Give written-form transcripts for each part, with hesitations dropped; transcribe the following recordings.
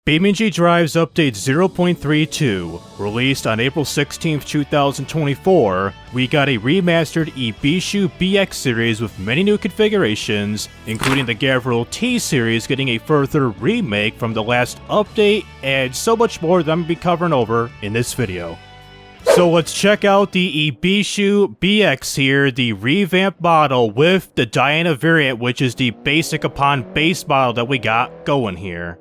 BeamNG.drive's update 0.32, released on April 16th, 2024, we got a remastered Ibishu BX Series with many new configurations, including the Gavril T-Series getting a further remake from the last update, and so much more that I'm going to be covering over in this video. So let's check out the Ibishu BX here, the revamped model with the Diana variant, which is the basic upon base model that we got going here.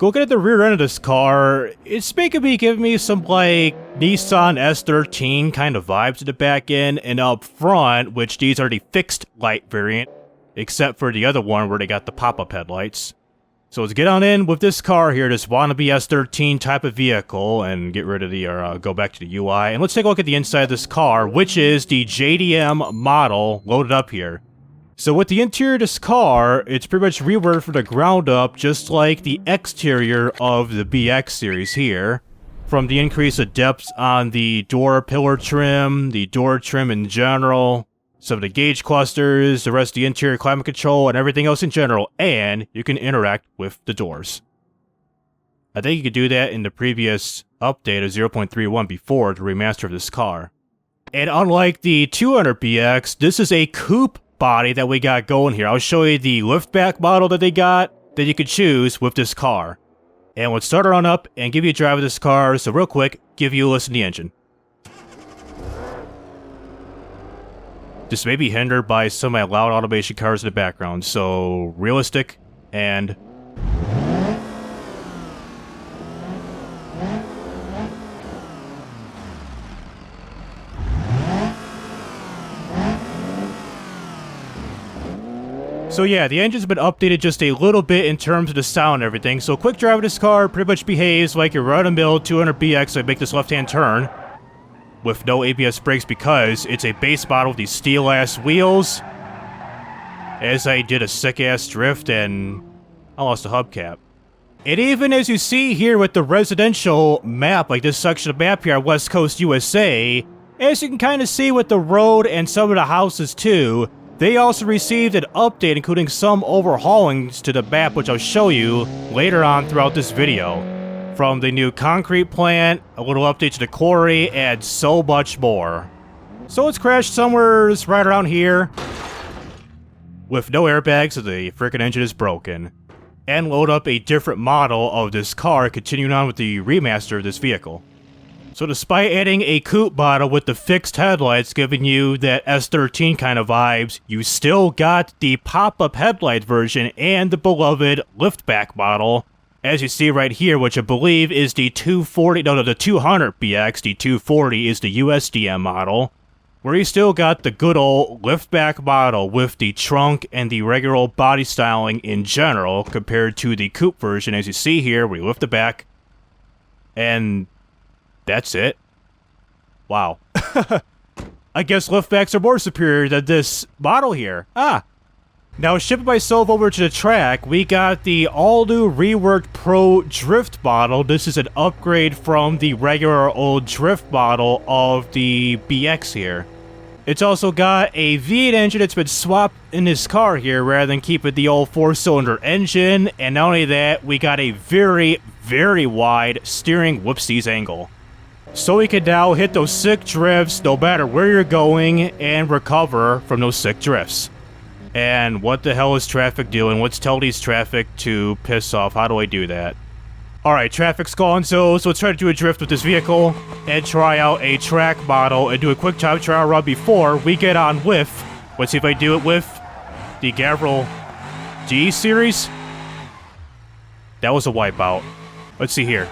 Looking at the rear end of this car, it's making me give me some like Nissan S13 kind of vibes at the back end, and up front, which these are the fixed light variant, except for the other one where they got the pop-up headlights. So let's get on in with this car here, this wannabe S13 type of vehicle, and get rid of the, go back to the UI, and let's take a look at the inside of this car, which is the JDM model loaded up here. So with the interior of this car, it's pretty much reworked from the ground up, just like the exterior of the BX series here. From the increase of depth on the door pillar trim, the door trim in general, some of the gauge clusters, the rest of the interior climate control, and everything else in general, and you can interact with the doors. I think you could do that in the previous update of 0.31 before the remaster of this car. And unlike the 200BX, this is a coupe body that we got going here. I'll show you the liftback model that they got that you could choose with this car. And let's start her on up and give you a drive of this car. So real quick, give you a listen to the engine. This may be hindered by some of my loud automation cars in the background, so realistic and so yeah, the engine's been updated just a little bit in terms of the sound and everything, so quick drive of this car pretty much behaves like your run-of-the-mill 200BX. So I make this left-hand turn with no ABS brakes because it's a base model with these steel-ass wheels, as I did a sick-ass drift and I lost the hubcap. And even as you see here with the residential map, like this section of map here on West Coast USA, as you can kind of see with the road and some of the houses too, they also received an update including some overhaulings to the map, which I'll show you later on throughout this video. From the new concrete plant, a little update to the quarry, and so much more. So let's crash somewhere right around here with no airbags, so the frickin' engine is broken, and load up a different model of this car, continuing on with the remaster of this vehicle. So despite adding a coupe model with the fixed headlights giving you that S13 kind of vibes, you still got the pop-up headlight version and the beloved liftback model, as you see right here, which I believe is the 240, no, the 200BX, the 240 is the USDM model, where you still got the good old liftback model with the trunk and the regular old body styling in general, compared to the coupe version, as you see here, where you lift the back, and that's it. Wow. I guess liftbacks are more superior than this model here. Now, shipping myself over to the track, we got the all-new reworked Pro Drift model. This is an upgrade from the regular old Drift model of the BX here. It's also got a V8 engine that's been swapped in this car here rather than keeping the old 4-cylinder engine. And not only that, we got a very, very wide steering whoopsies angle. So we can now hit those sick drifts no matter where you're going and recover from those sick drifts. And what the hell is traffic doing? What's telling these traffic to piss off? How do I do that? Alright, traffic's gone, so let's try to do a drift with this vehicle and try out a track model and do a quick time trial run before we get on with, let's see if I do it with the Gavril T-Series. That was a wipeout. Let's see here.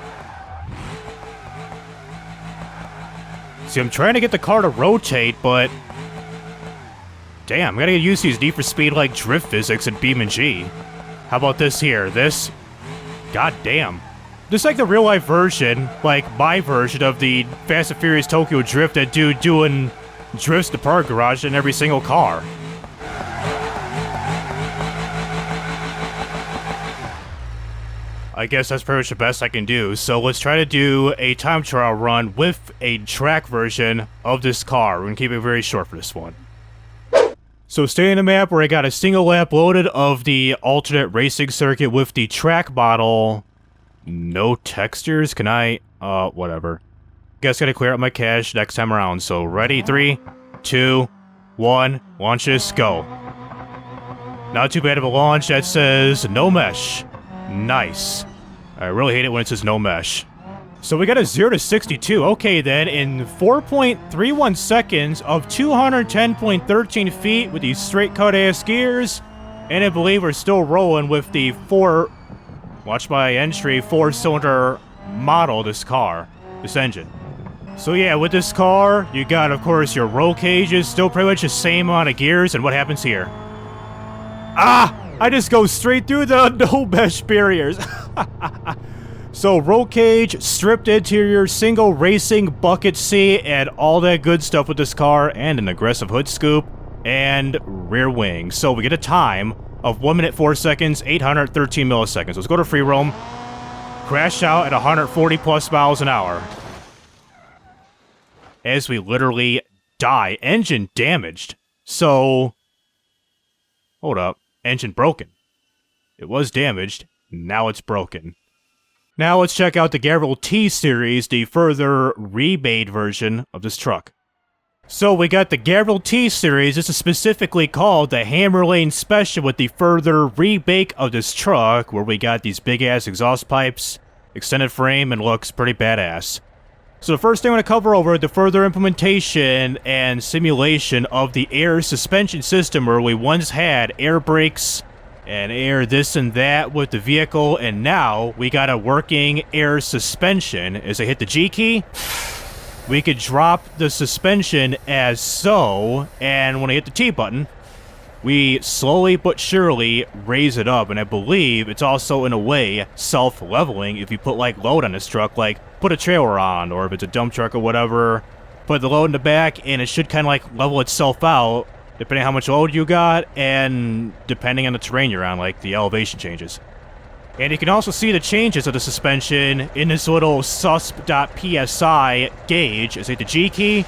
See, I'm trying to get the car to rotate, but damn, I gotta use these Need for Speed like drift physics in BeamNG. How about this here? This? God damn. This is like the real life version, like my version of the Fast and Furious Tokyo Drift, that dude doing drifts to park garage in every single car. I guess that's pretty much the best I can do, so let's try to do a time trial run with a track version of this car. We're gonna keep it very short for this one. So stay in the map where I got a single lap loaded of the alternate racing circuit with the track model No textures? Can I... whatever. Guess gotta clear out my cache next time around. So, ready? 3, 2, 1. Launch this, go. Not too bad of a launch that says no mesh. Nice. I really hate it when it says no mesh. So we got a 0 to 62. Okay then, in 4.31 seconds of 210.13 feet with these straight cut ass gears, and I believe we're still rolling with the watch my entry, 4-cylinder model of this car, this engine. So yeah, with this car, you got, of course, your roll cages, still pretty much the same amount of gears, and what happens here? Ah! I just go straight through the no mesh barriers. So, roll cage, stripped interior, single racing bucket seat, and all that good stuff with this car, and an aggressive hood scoop, and rear wing. So, we get a time of 1 minute 4 seconds, 813 milliseconds. Let's go to free roam. Crash out at 140 plus miles an hour. As we literally die. Engine damaged. So, hold up. Engine broken. It was damaged. Now it's broken. Now let's check out the Gavril T-Series, the further remade version of this truck. So we got the Gavril T-Series. This is specifically called the Hammer Lane Special with the further remake of this truck, where we got these big-ass exhaust pipes, extended frame, and looks pretty badass. So the first thing I want to cover over the further implementation and simulation of the air suspension system, where we once had air brakes and air this and that with the vehicle, and now we got a working air suspension. As I hit the G key, we could drop the suspension as so, and when I hit the T button, we slowly but surely raise it up, and I believe it's also, in a way, self-leveling if you put, like, load on this truck, like, put a trailer on, or if it's a dump truck or whatever, put the load in the back, and it should kind of, like, level itself out, depending on how much load you got, and depending on the terrain you're on, like, the elevation changes. And you can also see the changes of the suspension in this little susp.psi gauge. As I hit the G key,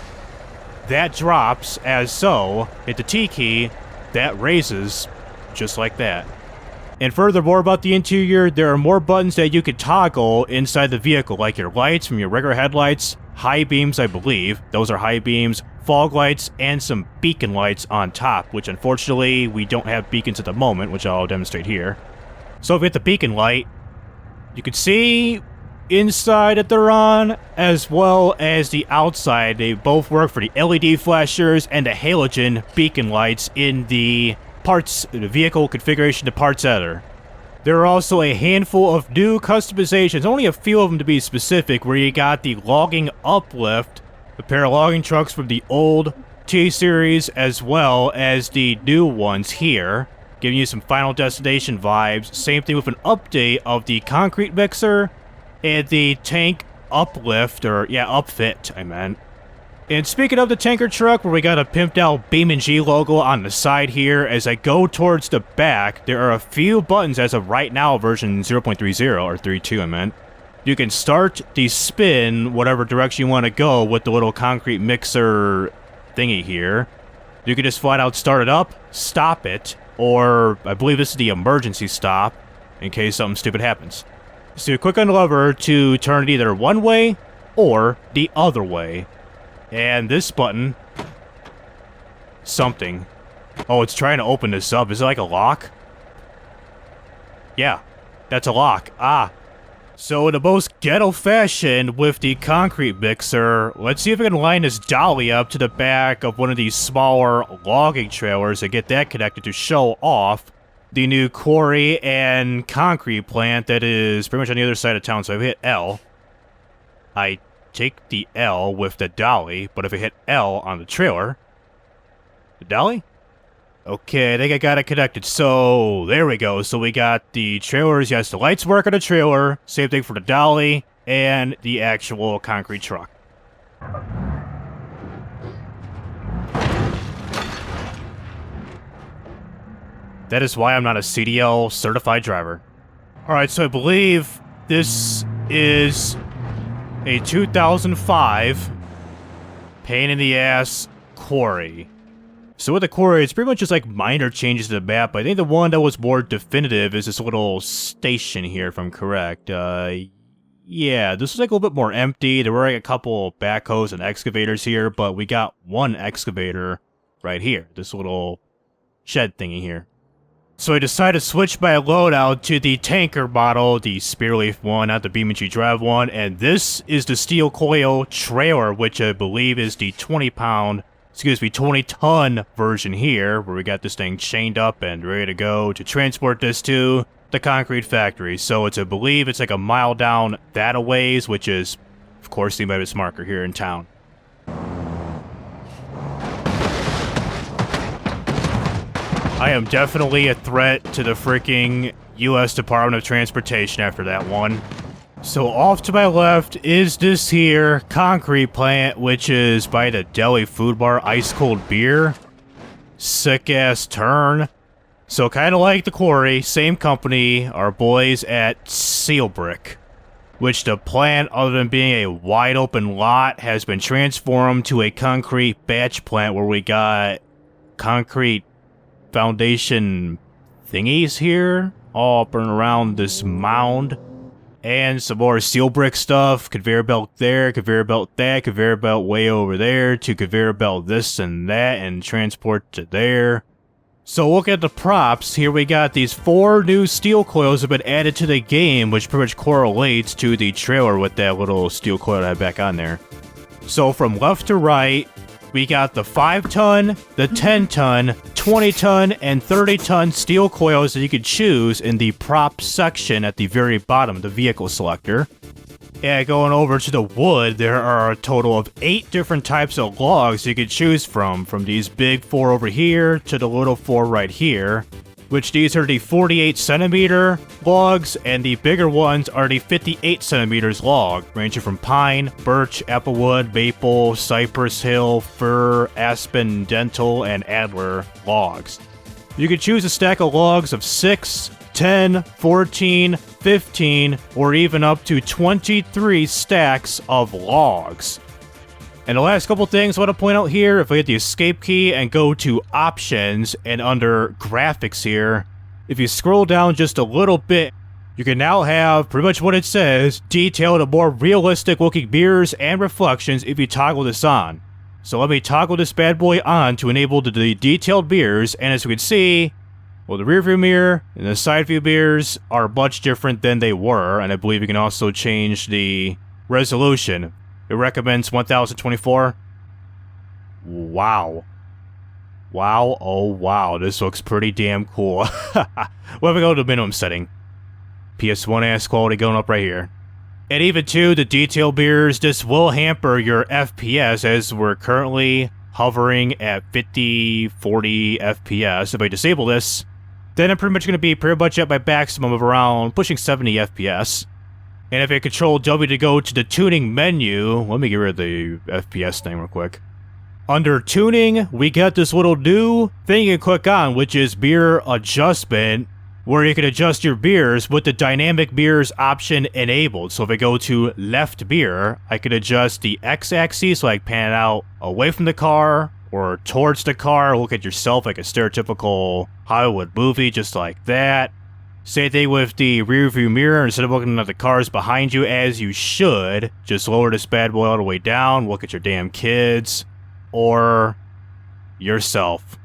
that drops as so, hit the T key, that raises just like that. And furthermore about the interior, there are more buttons that you could toggle inside the vehicle, like your lights from your regular headlights, high beams I believe, those are high beams, fog lights, and some beacon lights on top, which unfortunately we don't have beacons at the moment, which I'll demonstrate here. So if we hit the beacon light, you can see inside that they're on, as well as the outside. They both work for the LED flashers and the halogen beacon lights in the parts, the vehicle configuration, the parts editor. There are also a handful of new customizations, only a few of them to be specific, where you got the logging uplift, a pair of logging trucks from the old T-Series, as well as the new ones here, giving you some Final Destination vibes. Same thing with an update of the concrete mixer, and the tank uplift, or yeah, upfit, I meant. And speaking of the tanker truck, where we got a pimped out BeamNG logo on the side here, as I go towards the back, there are a few buttons as of right now, version 0.30, or 3.2 I meant. You can start the spin, whatever direction you want to go with the little concrete mixer thingy here. You can just flat out start it up, stop it, or I believe this is the emergency stop, in case something stupid happens. So you click on the lever to turn it either one way or the other way. And this button, something. Oh, it's trying to open this up. Is it like a lock? Yeah, that's a lock. Ah. So in the most ghetto fashion with the concrete mixer, let's see if I can line this dolly up to the back of one of these smaller logging trailers and get that connected to show off the new quarry and concrete plant that is pretty much on the other side of town. So if I hit L, I take the L with the dolly, but if I hit L on the trailer, the dolly? Okay, I think I got it connected. So there we go. So we got the trailers. Yes, the lights work on the trailer. Same thing for the dolly and the actual concrete truck. That is why I'm not a CDL certified driver. Alright, so I believe this is a 2005 pain in the ass quarry. So with the quarry, it's pretty much just like minor changes to the map, but I think the one that was more definitive is this little station here, if I'm correct. Yeah, this was like a little bit more empty. There were like a couple backhoes and excavators here, but we got one excavator right here, this little shed thingy here. So I decided to switch my loadout to the tanker model, the Spearleaf one, not the BeamNG.drive one, and this is the steel coil trailer, which I believe is the 20-ton version here, where we got this thing chained up and ready to go to transport this to the concrete factory. So I believe it's like a mile down that a ways, which is, of course, the Ibishu marker here in town. I am definitely a threat to the freaking U.S. Department of Transportation after that one. So off to my left is this here concrete plant, which is by the Deli Food Bar ice cold beer. Sick ass turn. So kind of like the quarry, same company, our boys at Seal Brick, which the plant, other than being a wide open lot, has been transformed to a concrete batch plant where we got concrete foundation thingies here, all up and around this mound. And some more steel brick stuff, conveyor belt there, conveyor belt that, conveyor belt way over there, to conveyor belt this and that, and transport to there. So look at the props, here we got these 4 new steel coils that have been added to the game, which pretty much correlates to the trailer with that little steel coil I have back on there. So from left to right, we got the 5-ton, the 10-ton, 20-ton, and 30-ton steel coils that you could choose in the prop section at the very bottom of the vehicle selector. And going over to the wood, there are a total of 8 different types of logs you could choose from these big 4 over here to the little 4 right here, which these are the 48 centimeter logs, and the bigger ones are the 58 centimeters log, ranging from pine, birch, applewood, maple, cypress hill, fir, aspen, dental, and adler logs. You can choose a stack of logs of 6, 10, 14, 15, or even up to 23 stacks of logs. And the last couple things I want to point out here, if I hit the escape key and go to options and under graphics here, if you scroll down just a little bit, you can now have pretty much what it says, detailed and more realistic looking mirrors and reflections if you toggle this on. So let me toggle this bad boy on to enable the detailed mirrors, and as we can see, well, the rear view mirror and the side view mirrors are much different than they were, and I believe you can also change the resolution. It recommends 1024. Wow. Wow, oh wow, this looks pretty damn cool. What if we go to the minimum setting? PS1 ass quality going up right here. And even too, the detail mirrors, this will hamper your FPS as we're currently hovering at 50, 40 FPS. If I disable this, then I'm pretty much going to be pretty much at my maximum of around pushing 70 FPS. And if I control W to go to the tuning menu, let me get rid of the FPS thing real quick. Under tuning, we got this little new thing you can click on, which is mirror adjustment, where you can adjust your mirrors with the dynamic mirrors option enabled. So if I go to left mirror, I can adjust the X-axis, so I can pan it out away from the car or towards the car, look at yourself like a stereotypical Hollywood movie, just like that. Same thing with the rear view mirror. Instead of looking at the cars behind you as you should, just lower this bad boy all the way down, look at your damn kids, or yourself.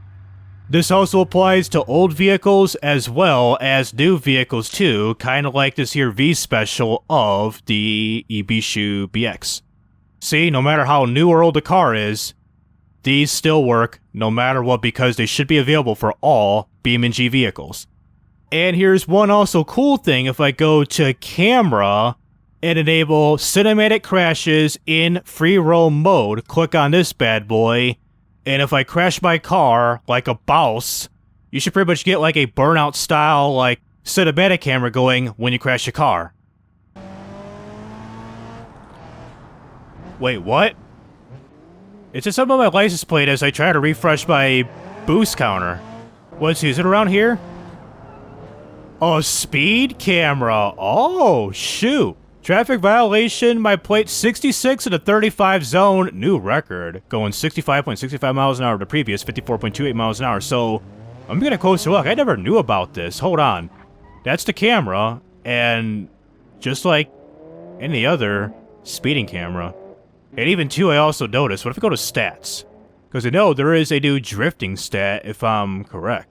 This also applies to old vehicles as well as new vehicles too, kind of like this here V Special of the Ibishu BX. See, no matter how new or old the car is, these still work no matter what because they should be available for all BeamNG vehicles. And here's one also cool thing, if I go to camera and enable cinematic crashes in free roam mode, click on this bad boy, and if I crash my car like a boss, you should pretty much get like a Burnout style like cinematic camera going when you crash your car. Wait, what? It says something on my license plate as I try to refresh my boost counter. Is it around here? Oh, speed camera. Oh, shoot. Traffic violation, my plate 66 in a 35 zone, new record. Going 65.65 miles an hour to previous 54.28 miles an hour. So, I'm gonna closer look. I never knew about this. Hold on. That's the camera, and just like any other speeding camera. And even too, I also noticed, what if I go to stats? Because I know there is a new drifting stat, if I'm correct.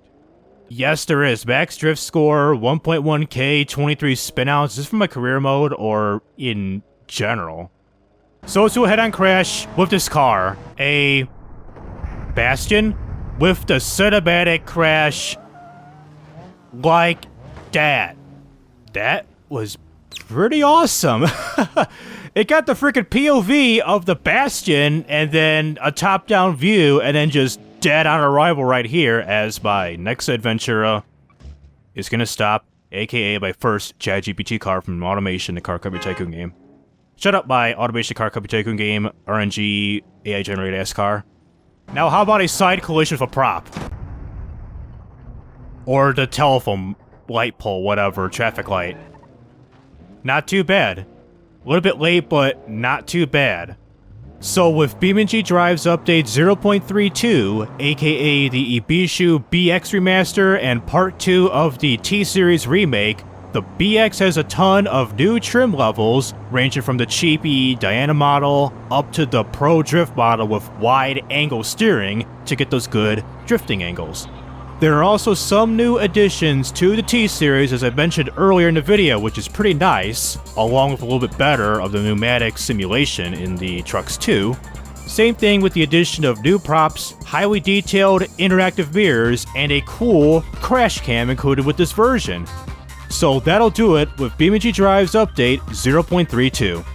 Yes, there is. Max drift score, 1.1k, 23 spinouts. Is this from my career mode or in general? So let's do a head-on crash with this car. A Bastion with the cinematic crash like that. That was pretty awesome. It got the freaking POV of the Bastion and then a top-down view and then just dead on arrival right here as my next adventure is gonna stop, aka my first ChatGPT car from Automation, the Car Company Tycoon game. Shut up, my Automation Car Company Tycoon game, RNG, AI-generated ass car. Now how about a side collision with a prop? Or the telephone light pole, whatever, traffic light. Not too bad. A little bit late, but not too bad. So with BeamNG.drive's update 0.32, aka the Ibishu BX Remaster and part 2 of the T-Series Remake, the BX has a ton of new trim levels, ranging from the cheapy Diana model up to the Pro Drift model with wide angle steering to get those good drifting angles. There are also some new additions to the T-Series, as I mentioned earlier in the video, which is pretty nice, along with a little bit better of the pneumatic simulation in the trucks too. Same thing with the addition of new props, highly detailed interactive mirrors, and a cool crash cam included with this version. So that'll do it with BeamNG.drive's update 0.32.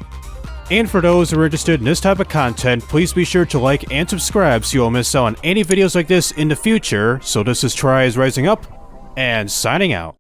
And for those who are interested in this type of content, please be sure to like and subscribe so you won't miss out on any videos like this in the future. So this is TRIZE Rising Up, and signing out.